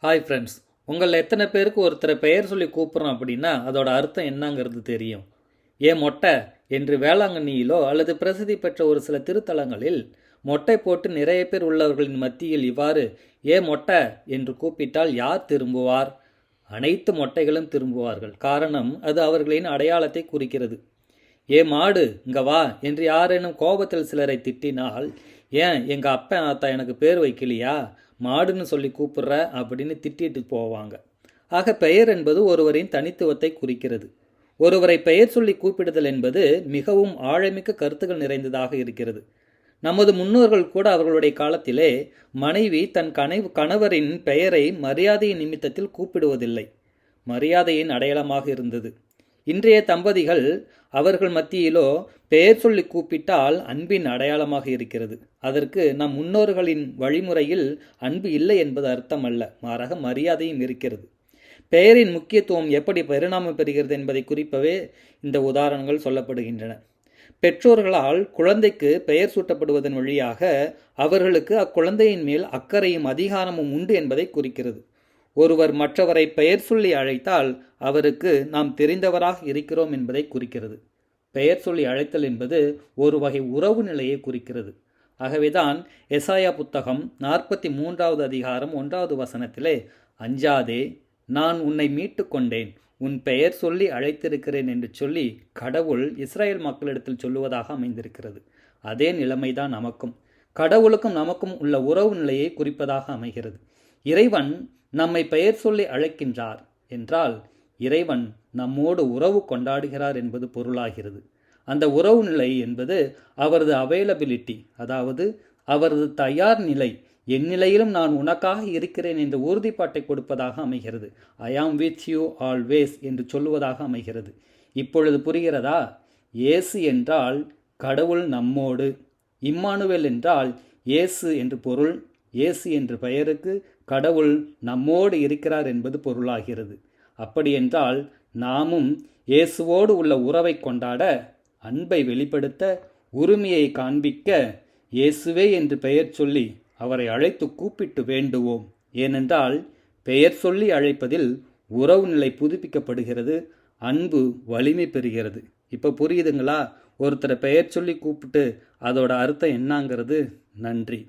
Hi friends, உங்களில் எத்தனை பேருக்கு ஒருத்தரை பெயர் சொல்லி கூப்பிட்றோம் அப்படின்னா அதோட அர்த்தம் என்னங்கிறது தெரியும்? ஏன் மொட்டை என்று வேளாங்கண்ணியிலோ அல்லது பிரசித்தி பெற்ற ஒரு சில திருத்தலங்களில் மொட்டை போட்டு நிறைய பேர் உள்ளவர்களின் மத்தியில் இவ்வாறு ஏ மொட்டை என்று கூப்பிட்டால் யார் திரும்புவார்? அனைத்து மொட்டைகளும் திரும்புவார்கள். காரணம், அது அவர்களின் அடையாளத்தை குறிக்கிறது. ஏ மாடு இங்க வா என்று யாரேனும் கோபத்தில் சிலரை திட்டினால், ஏன் எங்கள் அப்பா ஆத்தா எனக்கு பேர் வைக்கலையா, மாடுன்னு சொல்லி கூப்பிட்ற அப்படின்னு திட்டிட்டு போவாங்க. ஆக பெயர் என்பது ஒருவரின் தனித்துவத்தை குறிக்கிறது. ஒருவரை பெயர் சொல்லி கூப்பிடுதல் என்பது மிகவும் ஆழமிக்க கருத்துக்கள் நிறைந்ததாக இருக்கிறது. நமது முன்னோர்கள் கூட அவர்களுடைய காலத்திலே மனைவி தன் கணவரின் பெயரை மரியாதையின் நிமித்தத்தில் கூப்பிடுவதில்லை, மரியாதையின் அடையாளமாக இருந்தது. இன்றைய தம்பதிகள் அவர்கள் மத்தியிலோ பெயர் சொல்லி கூப்பிட்டால் அன்பின் அடையாளமாக இருக்கிறது. அதற்கு நம் முன்னோர்களின் வழிமுறையில் அன்பு இல்லை என்பது அர்த்தம் அல்ல, மாறாக மரியாதையும் இருக்கிறது. பெயரின் முக்கியத்துவம் எப்படி பரிணாமம் பெறுகிறது என்பதை குறிப்பவே இந்த உதாரணங்கள் சொல்லப்படுகின்றன. பெற்றோர்களால் குழந்தைக்கு பெயர் சூட்டப்படுவதன் வழியாக அவர்களுக்கு அக்குழந்தையின் மேல் அக்கறையும் அதிகாரமும் உண்டு என்பதை குறிக்கிறது. ஒருவர் மற்றவரை பெயர் சொல்லி அழைத்தால் அவருக்கு நாம் தெரிந்தவராக இருக்கிறோம் என்பதை குறிக்கிறது. பெயர் சொல்லி அழைத்தல் என்பது ஒரு வகை உறவு நிலையை குறிக்கிறது. ஆகவேதான் எசாயா புத்தகம் 43வது அதிகாரம் 1வது வசனத்திலே, அஞ்சாதே, நான் உன்னை மீட்டு கொண்டேன், உன் பெயர் சொல்லி அழைத்திருக்கிறேன் என்று சொல்லி கடவுள் இஸ்ரேல் மக்களிடத்தில் சொல்லுவதாக அமைந்திருக்கிறது. அதே நிலைமைதான் நமக்கும், கடவுளுக்கும் நமக்கும் உள்ள உறவு நிலையை குறிப்பதாக அமைகிறது. இறைவன் நம்மை பெயர் சொல்லி அழைக்கின்றார் என்றால் இறைவன் நம்மோடு உறவு கொண்டாடுகிறார் என்பது பொருளாகிறது. அந்த உறவு நிலை என்பது அவரது அவைலபிலிட்டி, அதாவது அவரது தயார் நிலை, என் நிலையிலும் நான் உனக்காக இருக்கிறேன் என்ற உறுதிப்பாட்டை கொடுப்பதாக அமைகிறது. ஐ ஆம் வித் யூ ஆல்வேஸ் என்று சொல்லுவதாக அமைகிறது. இப்பொழுது புரிகிறதா? இயேசு என்றால் கடவுள் நம்மோடு, இம்மானுவேல் என்றால் இயேசு என்று பொருள். இயேசு என்ற பெயருக்கு கடவுள் நம்மோடு இருக்கிறார் என்பது பொருளாகிறது. அப்படியென்றால் நாமும் இயேசுவோடு உள்ள உறவை கொண்டாட, அன்பை வெளிப்படுத்த, உரிமையை காண்பிக்க இயேசுவே என்று பெயர் சொல்லி அவரை அழைத்து கூப்பிட்டு வேண்டுவோம். ஏனென்றால் பெயர் சொல்லி அழைப்பதில் உறவு நிலை புதுப்பிக்கப்படுகிறது, அன்பு வலிமை பெறுகிறது. இப்போ புரியுதுங்களா? ஒருத்தரை பெயர் சொல்லி கூப்பிட்டு அதோட அர்த்தம் என்னங்கிறது. நன்றி.